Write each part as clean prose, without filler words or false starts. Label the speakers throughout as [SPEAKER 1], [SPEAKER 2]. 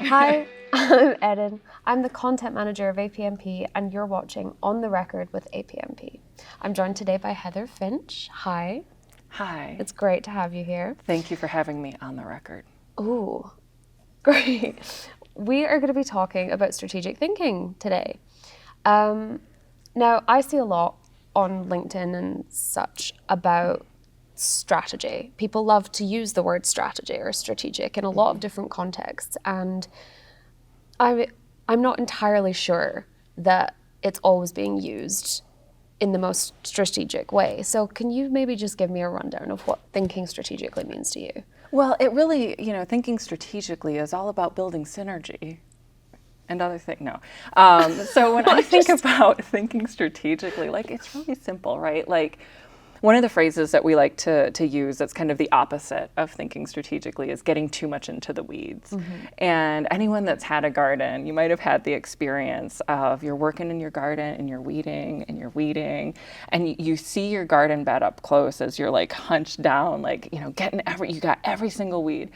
[SPEAKER 1] Hi, I'm Eden. I'm the content manager of APMP, and you're watching On the Record with APMP. I'm joined today by Heather Finch. Hi.
[SPEAKER 2] Hi.
[SPEAKER 1] It's great to have you here.
[SPEAKER 2] Thank you for having me on the record.
[SPEAKER 1] Ooh, great. We are going to be talking about strategic thinking today. Now, I see a lot on LinkedIn and such about strategy. People love to use the word strategy or strategic in a lot of different contexts, and I'm not entirely sure that it's always being used in the most strategic way. So can you maybe just give me a rundown of what thinking strategically means to you?
[SPEAKER 2] Well, it really, thinking strategically is all about building synergy and other things. No. So when I think about thinking strategically, it's really simple, right? One of the phrases that we like to use that's kind of the opposite of thinking strategically is getting too much into the weeds. And anyone that's had a garden, you might have had the experience of you're working in your garden and you're weeding and you see your garden bed up close as you're hunched down, you got every single weed.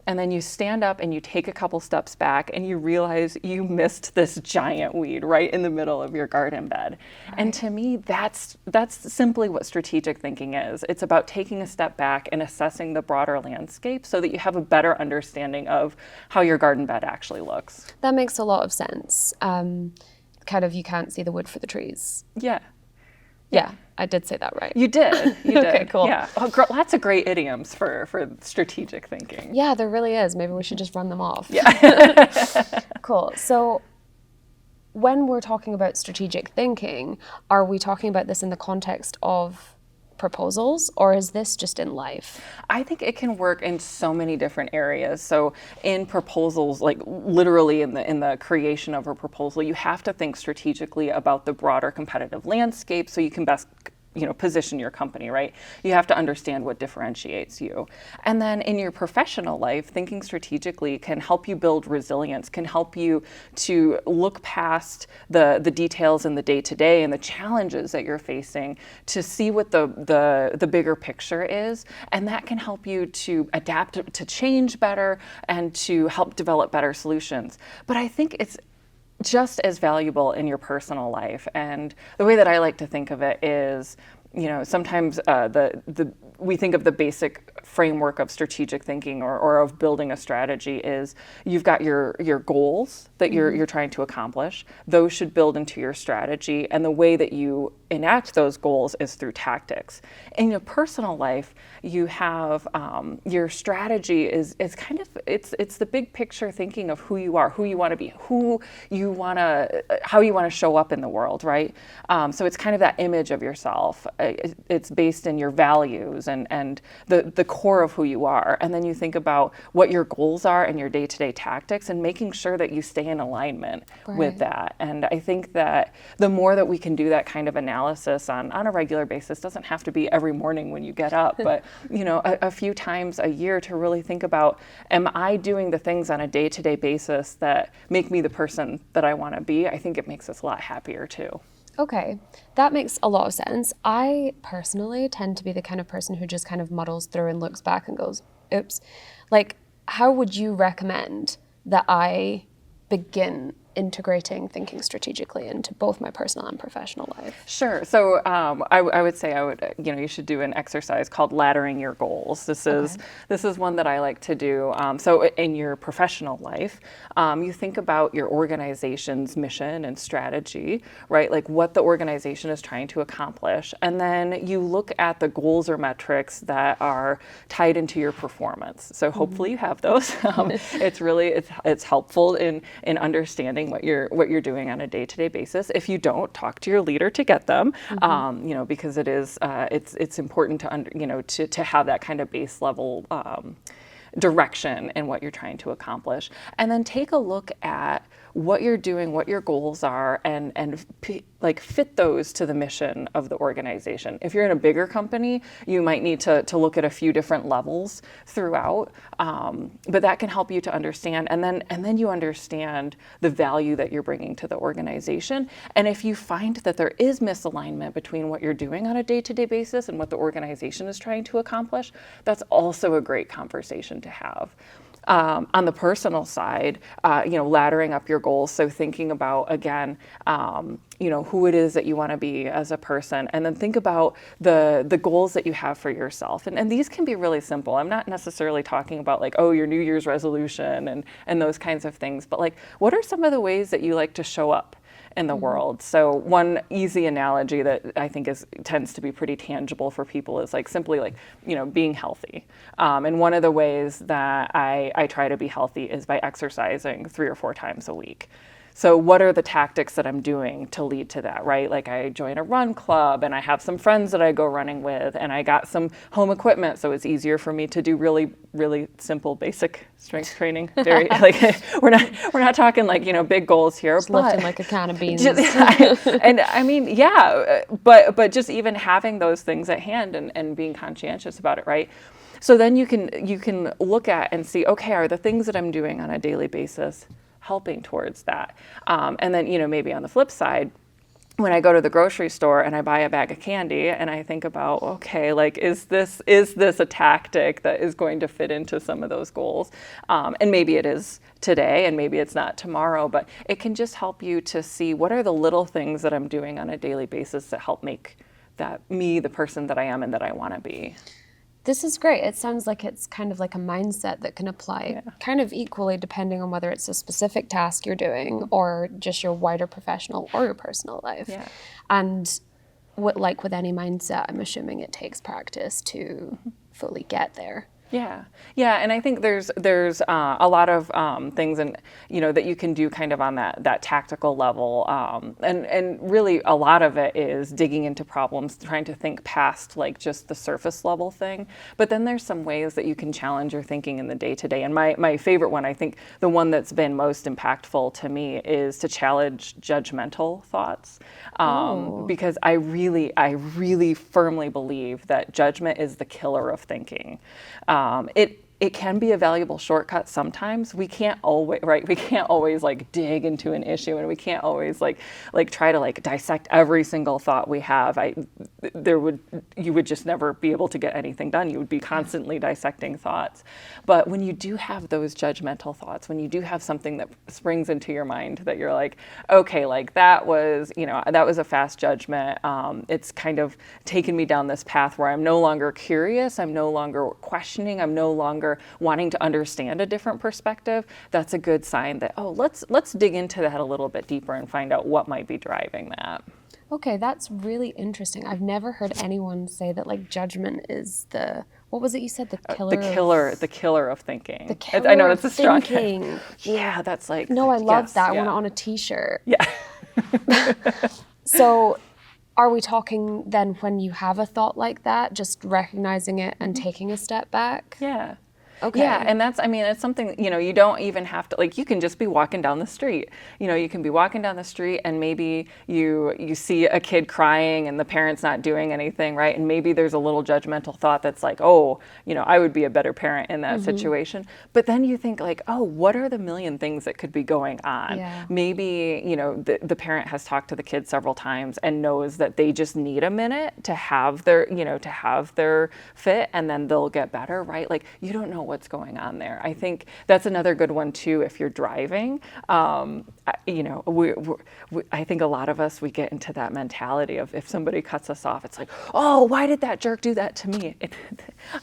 [SPEAKER 2] And then you stand up and you take a couple steps back and you realize you missed this giant weed right in the middle of your garden bed. Right. And to me, that's simply what strategic thinking is. It's about taking a step back and assessing the broader landscape so that you have a better understanding of how your garden bed actually looks.
[SPEAKER 1] That makes a lot of sense. You can't see the wood for the trees. Yeah, I did say that right.
[SPEAKER 2] You did. You did.
[SPEAKER 1] Okay, cool.
[SPEAKER 2] Yeah. Lots of great idioms for strategic thinking.
[SPEAKER 1] Yeah, there really is. Maybe we should just run them off.
[SPEAKER 2] Yeah.
[SPEAKER 1] Cool. So when we're talking about strategic thinking, are we talking about this in the context of proposals, or is this just in life?
[SPEAKER 2] I think it can work in so many different areas. So in proposals, literally in the creation of a proposal, you have to think strategically about the broader competitive landscape so you can best position your company, right? You have to understand what differentiates you. And then in your professional life, thinking strategically can help you build resilience, can help you to look past the details in the day-to-day and the challenges that you're facing to see what the bigger picture is. And that can help you to adapt to change better and to help develop better solutions. But I think it's just as valuable in your personal life. And the way that I like to think of it is, sometimes we think of the basic framework of strategic thinking or of building a strategy is you've got your goals that you're trying to accomplish. Those should build into your strategy, and the way that you enact those goals is through tactics. In your personal life, you have your strategy is kind of it's the big picture thinking of who you are, who you want to be, how you want to show up in the world, right? So it's kind of that image of yourself. It's based in your values and the core of who you are. And then you think about what your goals are and your day-to-day tactics and making sure that you stay in alignment with that. And I think that the more that we can do that kind of analysis on a regular basis, doesn't have to be every morning when you get up, but a few times a year to really think about, am I doing the things on a day-to-day basis that make me the person that I want to be? I think it makes us a lot happier too.
[SPEAKER 1] Okay, that makes a lot of sense. I personally tend to be the kind of person who just kind of muddles through and looks back and goes, oops. How would you recommend that I begin integrating thinking strategically into both my personal and professional life?
[SPEAKER 2] Sure. So I would say you should do an exercise called laddering your goals. This is one that I like to do. So in your professional life, you think about your organization's mission and strategy, right? What the organization is trying to accomplish, and then you look at the goals or metrics that are tied into your performance. So hopefully you have those. It's helpful in understanding what you're doing on a day-to-day basis. If you don't, talk to your leader to get them, because it is it's important to have that kind of base level direction in what you're trying to accomplish, and then take a look at what you're doing, what your goals are, and fit those to the mission of the organization. If you're in a bigger company, you might need to look at a few different levels throughout, but that can help you to understand, and then you understand the value that you're bringing to the organization. And if you find that there is misalignment between what you're doing on a day-to-day basis and what the organization is trying to accomplish, that's also a great conversation to have. On the personal side, laddering up your goals. So thinking about, again, who it is that you want to be as a person, and then think about the goals that you have for yourself. And these can be really simple. I'm not necessarily talking about like, oh, your New Year's resolution and those kinds of things, but like, what are some of the ways that you like to show up in the world? So one easy analogy that I think tends to be pretty tangible for people is like simply like, being healthy. And one of the ways that I try to be healthy is by exercising 3 or 4 times a week. So what are the tactics that I'm doing to lead to that, right? Like I join a run club and I have some friends that I go running with, and I got some home equipment, so it's easier for me to do really, really simple basic strength training. Very like we're not talking like, big goals here,
[SPEAKER 1] Just
[SPEAKER 2] but
[SPEAKER 1] lifting like a can of beans.
[SPEAKER 2] and I mean, yeah, but just even having those things at hand and being conscientious about it, right? So then you can look at and see, okay, are the things that I'm doing on a daily basis helping towards that? And then, maybe on the flip side, when I go to the grocery store and I buy a bag of candy and I think about, okay, like, is this a tactic that is going to fit into some of those goals? And maybe it is today and maybe it's not tomorrow, but it can just help you to see what are the little things that I'm doing on a daily basis that help make that me the person that I am and that I want to be.
[SPEAKER 1] This is great. It sounds like it's kind of like a mindset that can apply kind of equally depending on whether it's a specific task you're doing or just your wider professional or your personal life.
[SPEAKER 2] Yeah.
[SPEAKER 1] And like with any mindset, I'm assuming it takes practice to fully get there. Yeah, and I think there's a lot of things and that you can do kind of on that tactical level, and really a lot of it is digging into problems, trying to think past like just the surface level thing. But then there's some ways that you can challenge your thinking in the day to day. And my favorite one, I think the one that's been most impactful to me, is to challenge judgmental thoughts, because I really firmly believe that judgment is the killer of thinking. It can be a valuable shortcut sometimes. We can't always like dig into an issue, and we can't always like try to like dissect every single thought we have. You would just never be able to get anything done. You would be constantly dissecting thoughts. But when you do have those judgmental thoughts, when you do have something that springs into your mind that you're like, okay, like that was a fast judgment. It's kind of taken me down this path where I'm no longer curious, I'm no longer questioning, I'm no longer wanting to understand a different perspective. That's a good sign that, let's dig into that a little bit deeper and find out what might be driving that. Okay, that's really interesting. I've never heard anyone say that like judgment is what was it you said? The killer
[SPEAKER 2] of thinking.
[SPEAKER 1] The killer
[SPEAKER 2] I know that's a strong
[SPEAKER 1] thinking.
[SPEAKER 2] Yeah, that's like.
[SPEAKER 1] No, I love
[SPEAKER 2] yes,
[SPEAKER 1] that. I
[SPEAKER 2] yeah.
[SPEAKER 1] want it on a t-shirt.
[SPEAKER 2] Yeah.
[SPEAKER 1] So are we talking then when you have a thought like that, just recognizing it and taking a step back?
[SPEAKER 2] Yeah.
[SPEAKER 1] Okay.
[SPEAKER 2] Yeah, and it's something, you don't even have to, like, you can just be walking down the street. You can be walking down the street and maybe you see a kid crying and the parent's not doing anything, right? And maybe there's a little judgmental thought that's like, I would be a better parent in that situation. But then you think like, what are the million things that could be going on?
[SPEAKER 1] Yeah.
[SPEAKER 2] Maybe, the parent has talked to the kid several times and knows that they just need a minute to have their fit, and then they'll get better, right? Like, you don't know what's going on there. I think that's another good one too if you're driving. I think a lot of us, we get into that mentality of if somebody cuts us off, it's like, why did that jerk do that to me?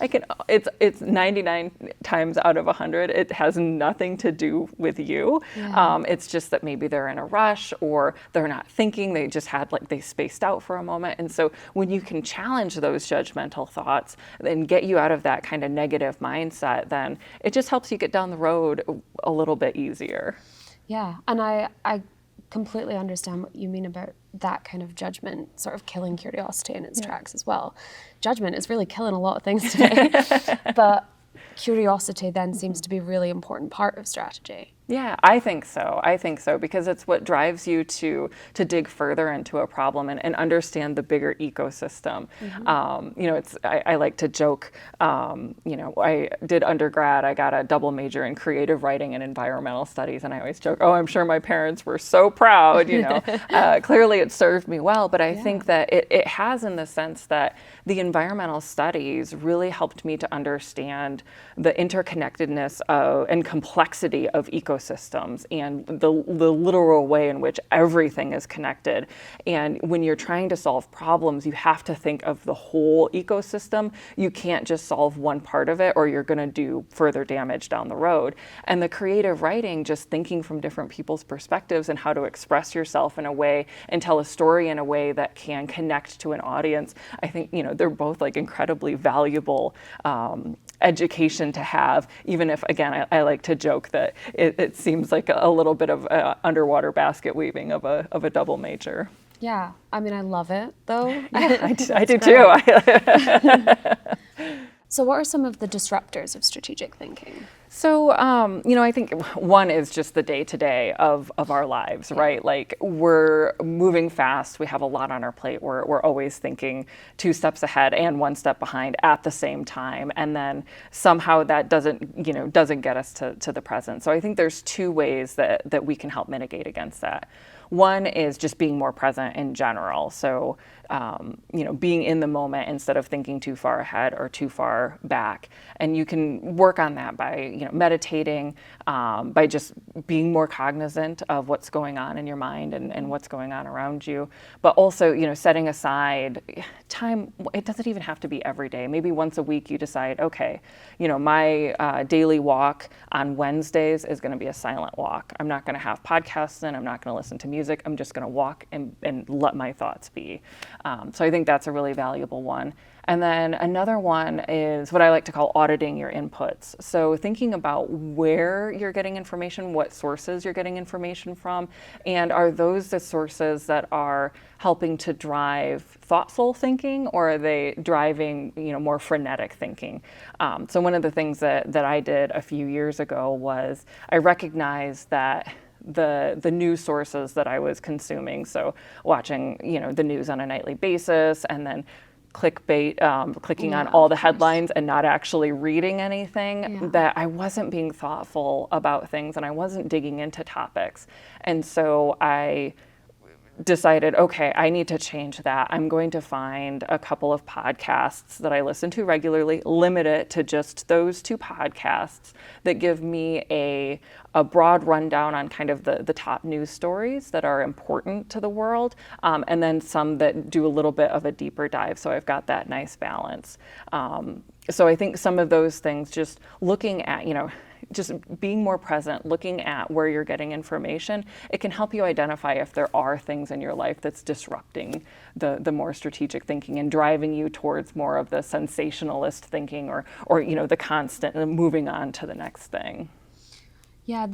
[SPEAKER 2] It's 99 times out of 100, it has nothing to do with you.
[SPEAKER 1] Yeah.
[SPEAKER 2] It's just that maybe they're in a rush or they're not thinking, they just had they spaced out for a moment. And so when you can challenge those judgmental thoughts and get you out of that kind of negative mindset, then it just helps you get down the road a little bit easier.
[SPEAKER 1] Yeah, and I completely understand what you mean about that kind of judgment sort of killing curiosity in its tracks as well. Judgment is really killing a lot of things today, but curiosity then seems to be a really important part of strategy.
[SPEAKER 2] Yeah, I think so. I think so because it's what drives you to dig further into a problem and understand the bigger ecosystem. I like to joke. I did undergrad. I got a double major in creative writing and environmental studies, and I always joke, "Oh, I'm sure my parents were so proud." Clearly it served me well. But I think that it has, in the sense that the environmental studies really helped me to understand the interconnectedness and complexity of ecosystems and the literal way in which everything is connected. And when you're trying to solve problems, you have to think of the whole ecosystem. You can't just solve one part of it, or you're going to do further damage down the road. And the creative writing, just thinking from different people's perspectives and how to express yourself in a way and tell a story in a way that can connect to an audience, I think, they're both like incredibly valuable education to have, even if, again, I like to joke that it seems like a little bit of underwater basket weaving of a double major.
[SPEAKER 1] Yeah, I mean, I love it, though.
[SPEAKER 2] Yeah, I do too.
[SPEAKER 1] So what are some of the disruptors of strategic thinking?
[SPEAKER 2] So, I think one is just the day-to-day of our lives, right? Like, we're moving fast. We have a lot on our plate. We're always thinking 2 steps ahead and 1 step behind at the same time. And then somehow that doesn't get us to the present. So I think there's 2 ways that we can help mitigate against that. One is just being more present in general. So, being in the moment instead of thinking too far ahead or too far back. And you can work on that by, meditating, by just being more cognizant of what's going on in your mind and what's going on around you. But also, setting aside time. It doesn't even have to be every day. Maybe once a week you decide, okay, my daily walk on Wednesdays is going to be a silent walk. I'm not going to have podcasts in. I'm not going to listen to music. I'm just going to walk and let my thoughts be. So I think that's a really valuable one. And then another one is what I like to call auditing your inputs. So thinking about where you're getting information, what sources you're getting information from, and are those the sources that are helping to drive thoughtful thinking, or are they driving, more frenetic thinking? So one of the things that I did a few years ago was I recognized that the news sources that I was consuming, so watching, the news on a nightly basis, and then clickbait, clicking on all the headlines and not actually reading anything, that I wasn't being thoughtful about things and I wasn't digging into topics. And so I decided, okay, I need to change that. I'm going to find a couple of podcasts that I listen to regularly, limit it to just those 2 podcasts that give me a broad rundown on kind of the top news stories that are important to the world, and then some that do a little bit of a deeper dive. So I've got that nice balance. So I think some of those things, just looking at, just being more present, looking at where you're getting information, it can help you identify if there are things in your life that's disrupting the more strategic thinking and driving you towards more of the sensationalist thinking or the constant moving on to the next thing.
[SPEAKER 1] Yeah,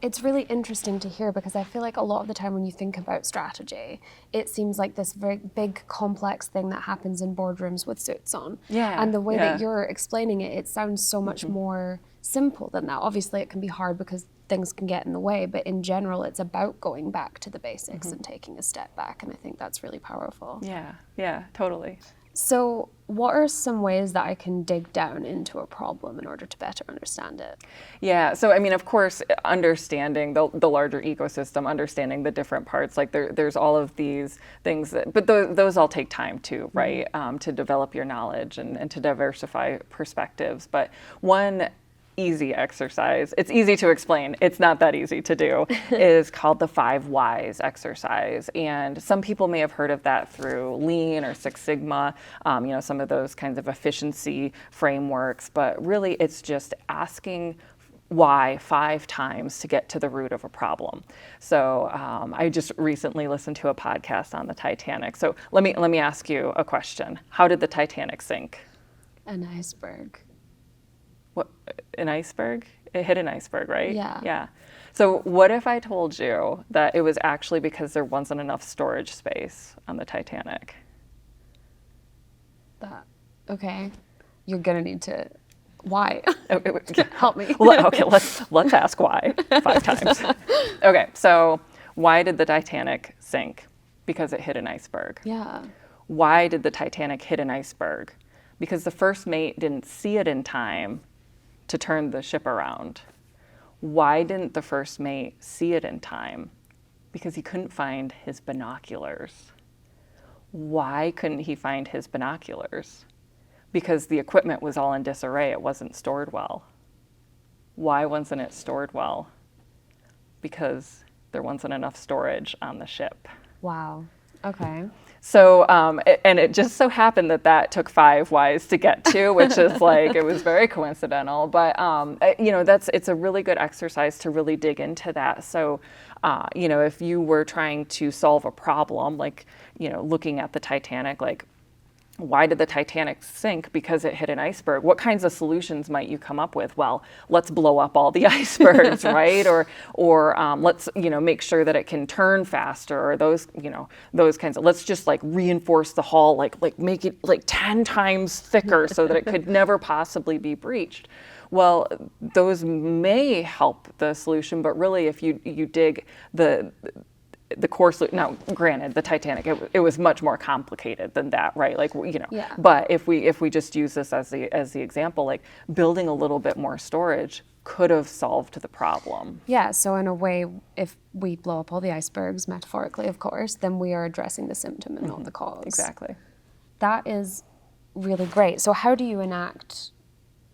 [SPEAKER 1] it's really interesting to hear, because I feel like a lot of the time when you think about strategy, it seems like this very big, complex thing that happens in boardrooms with suits on.
[SPEAKER 2] Yeah.
[SPEAKER 1] And the way that you're explaining it, it sounds so much more simple than that. Obviously, it can be hard because things can get in the way, but in general, it's about going back to the basics and taking a step back. And I think that's really powerful.
[SPEAKER 2] Yeah, totally.
[SPEAKER 1] So what are some ways that I can dig down into a problem in order to better understand it?
[SPEAKER 2] Yeah, so I mean, of course, understanding the larger ecosystem, understanding the different parts, like there's all of these things, but those all take time too, right? To develop your knowledge and to diversify perspectives. But one easy exercise, it's easy to explain, it's not that easy to do, is called the 5 whys exercise. And some people may have heard of that through Lean or Six Sigma, some of those kinds of efficiency frameworks. But really, it's just asking why 5 times to get to the root of a problem. So I just recently listened to a podcast on the Titanic. So let me ask you a question. How did the Titanic sink?
[SPEAKER 1] An iceberg.
[SPEAKER 2] What, an iceberg? It hit an iceberg, right?
[SPEAKER 1] Yeah.
[SPEAKER 2] So what if I told you that it was actually because there wasn't enough storage space on the Titanic?
[SPEAKER 1] Okay. You're gonna need to Why?
[SPEAKER 2] Okay,
[SPEAKER 1] Help me.
[SPEAKER 2] okay, let's ask why 5 times. Okay, so why did the Titanic sink? Because it hit an iceberg.
[SPEAKER 1] Yeah.
[SPEAKER 2] Why did the Titanic hit an iceberg? Because the first mate didn't see it in time to turn the ship around. Why didn't the first mate see it in time? Because he couldn't find his binoculars. Why couldn't he find his binoculars? Because the equipment was all in disarray. It wasn't stored well. Why wasn't it stored well? Because there wasn't enough storage on the ship.
[SPEAKER 1] Wow. Okay.
[SPEAKER 2] So, and it just so happened that took 5 whys to get to, which is like, it was very coincidental. But, it's a really good exercise to really dig into that. So, if you were trying to solve a problem, like, looking at the Titanic, like, why did the Titanic sink? Because it hit an iceberg. What kinds of solutions might you come up with? Well, let's blow up all the icebergs, right? Or let's make sure that it can turn faster, or those kinds of. Let's just like reinforce the hull, like make it like 10 times thicker so that it could never possibly be breached. Well, those may help the solution, but really, if you dig the core solution. Now, granted, the Titanic, it was much more complicated than that, right? Like,
[SPEAKER 1] Yeah.
[SPEAKER 2] But if we just use this as the example, like building a little bit more storage could have solved the problem.
[SPEAKER 1] Yeah, so in a way, if we blow up all the icebergs, metaphorically, of course, then we are addressing the symptom and not the cause.
[SPEAKER 2] Exactly.
[SPEAKER 1] That is really great. So how do you enact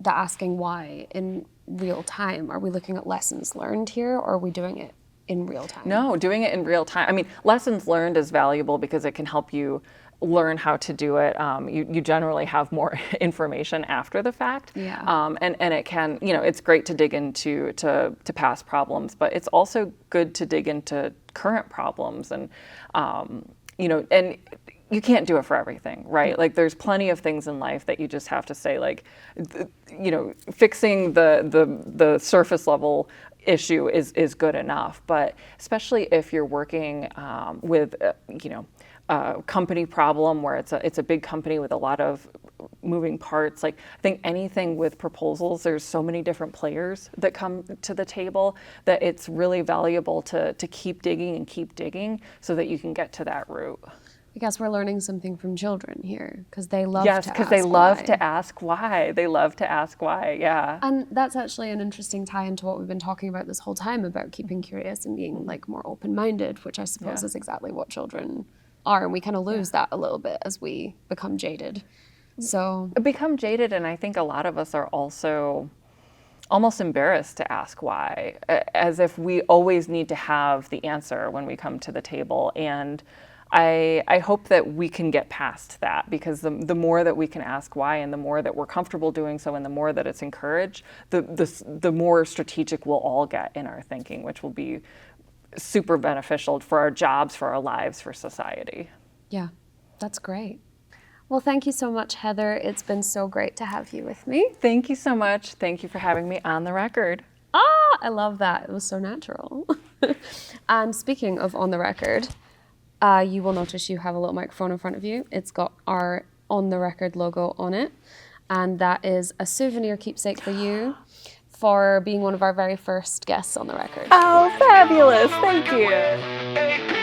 [SPEAKER 1] the asking why in real time? Are we looking at lessons learned here, or are we doing it in real time?
[SPEAKER 2] No, doing it in real time. I mean, lessons learned is valuable because it can help you learn how to do it. You generally have more information after the fact.
[SPEAKER 1] Yeah.
[SPEAKER 2] And it can, it's great to dig into to past problems, but it's also good to dig into current problems. And, and you can't do it for everything, right? Like there's plenty of things in life that you just have to say, like, fixing the surface level issue is good enough. But especially if you're working with, a company problem where it's a big company with a lot of moving parts. Like I think anything with proposals, there's so many different players that come to the table that it's really valuable to keep digging so that you can get to that root.
[SPEAKER 1] I guess we're learning something from children here because they love
[SPEAKER 2] Yes,
[SPEAKER 1] to
[SPEAKER 2] because
[SPEAKER 1] ask
[SPEAKER 2] they love
[SPEAKER 1] why.
[SPEAKER 2] to ask why. They love to ask why, yeah.
[SPEAKER 1] And that's actually an interesting tie into what we've been talking about this whole time about keeping curious and being like more open-minded, which I suppose is exactly what children are. And we kind of lose that a little bit as we become jaded. So
[SPEAKER 2] Become jaded, and I think a lot of us are also almost embarrassed to ask why, as if we always need to have the answer when we come to the table. And I hope that we can get past that, because the more that we can ask why, and the more that we're comfortable doing so, and the more that it's encouraged, the more strategic we'll all get in our thinking, which will be super beneficial for our jobs, for our lives, for society.
[SPEAKER 1] yeah, that's great. Well, thank you so much, Heather. It's been so great to have you with me.
[SPEAKER 2] Thank you so much. Thank you for having me on the record.
[SPEAKER 1] I love that. It was so natural. And speaking of on the record, you will notice you have a little microphone in front of you. It's got our On the Record logo on it. And that is a souvenir keepsake for you for being one of our very first guests on the record.
[SPEAKER 2] Oh, fabulous. Thank you.